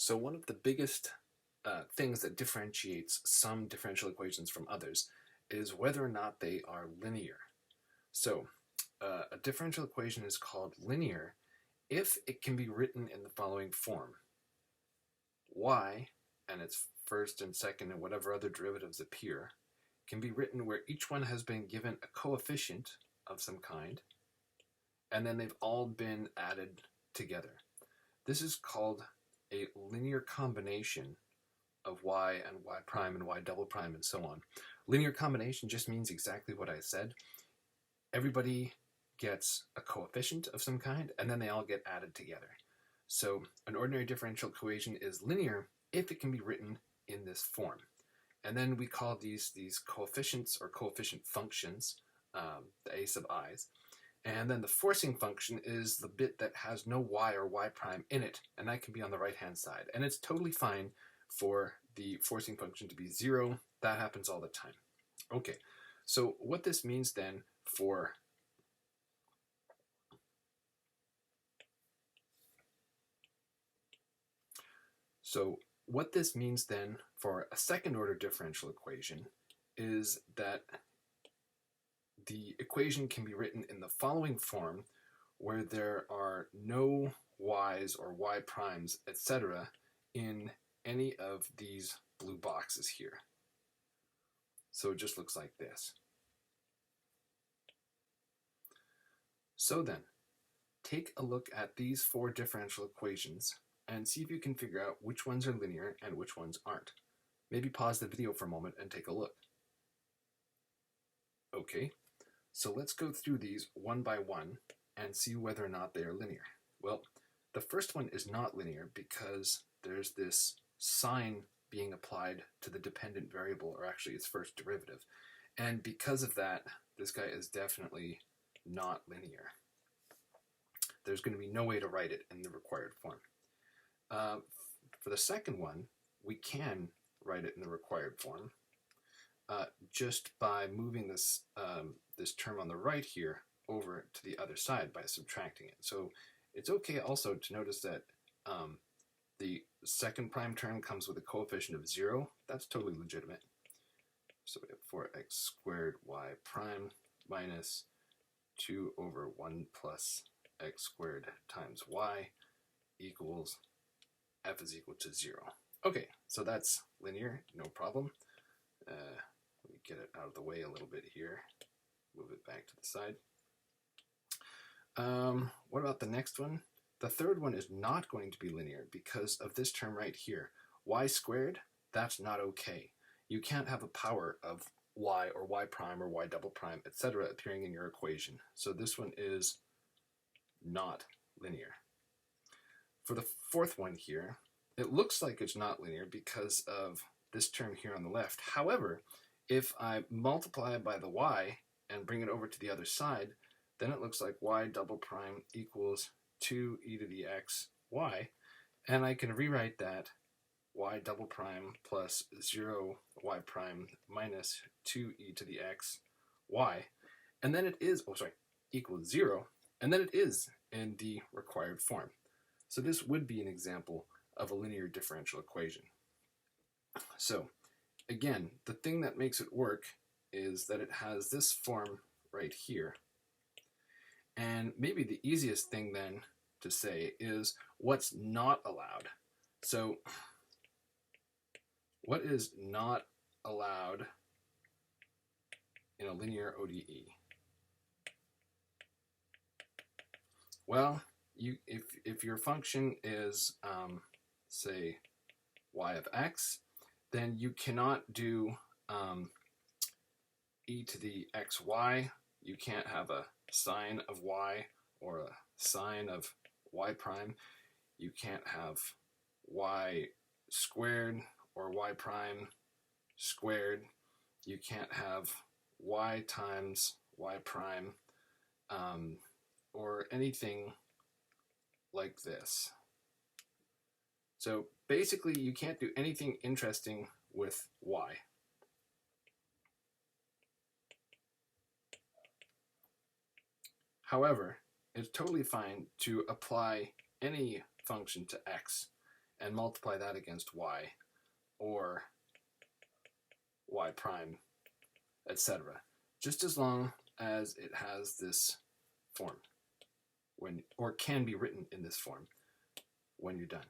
So one of the biggest things that differentiates some differential equations from others is whether or not they are linear. So a differential equation is called linear if it can be written in the following form. Y and its first and second and whatever other derivatives appear can be written where each one has been given a coefficient of some kind, and then they've all been added together. This is called a linear combination of y and y prime and y double prime and so on. Linear combination just means exactly what I said. Everybody gets a coefficient of some kind, and then they all get added together. So an ordinary differential equation is linear if it can be written in this form. And then we call these coefficients or coefficient functions, the a sub i's. And then the forcing function is the bit that has no y or y prime in it, and that can be on the right-hand side. And it's totally fine for the forcing function to be 0. That happens all the time. Okay, so what this means then for a second-order differential equation is that the equation can be written in the following form where there are no y's or y primes, etc. in any of these blue boxes here. So it just looks like this. So then, take a look at these 4 differential equations and see if you can figure out which ones are linear and which ones aren't. Maybe pause the video for a moment and take a look. Okay, so let's go through these one by one and see whether or not they are linear. Well, the first one is not linear because there's this sign being applied to the dependent variable, or actually its first derivative. And because of that, this guy is definitely not linear. There's going to be no way to write it in the required form. For the second one, we can write it in the required form just by moving this, this term on the right here over to the other side by subtracting it. So it's okay also to notice that the second prime term comes with a coefficient of 0. That's totally legitimate. So we have 4x squared y prime minus 2 over 1 plus x squared times y equals f is equal to 0. Okay, so that's linear, no problem. Let me get it out of the way a little bit here. Move it back to the side. What about the next one? The third one is not going to be linear because of this term right here. Y squared, that's not okay. You can't have a power of y or y prime or y double prime, etc. appearing in your equation. So this one is not linear. For the fourth one here, it looks like it's not linear because of this term here on the left. However, if I multiply by the y and bring it over to the other side, then it looks like y double prime equals 2e to the x y, and I can rewrite that y double prime plus 0 y prime minus 2e to the x y, and then it is, equals 0, and then it is in the required form. So this would be an example of a linear differential equation. So again, the thing that makes it work is that it has this form right here. And maybe the easiest thing then to say is what's not allowed. So what is not allowed in a linear ODE? Well, if your function is, say, y of x, then you cannot do e to the xy. You can't have a sine of y or a sine of y prime. You can't have y squared or y prime squared. You can't have y times y prime or anything like this. So basically you can't do anything interesting with y. However, it's totally fine to apply any function to x and multiply that against y, or y prime, etc. Just as long as it has this form, or can be written in this form when you're done.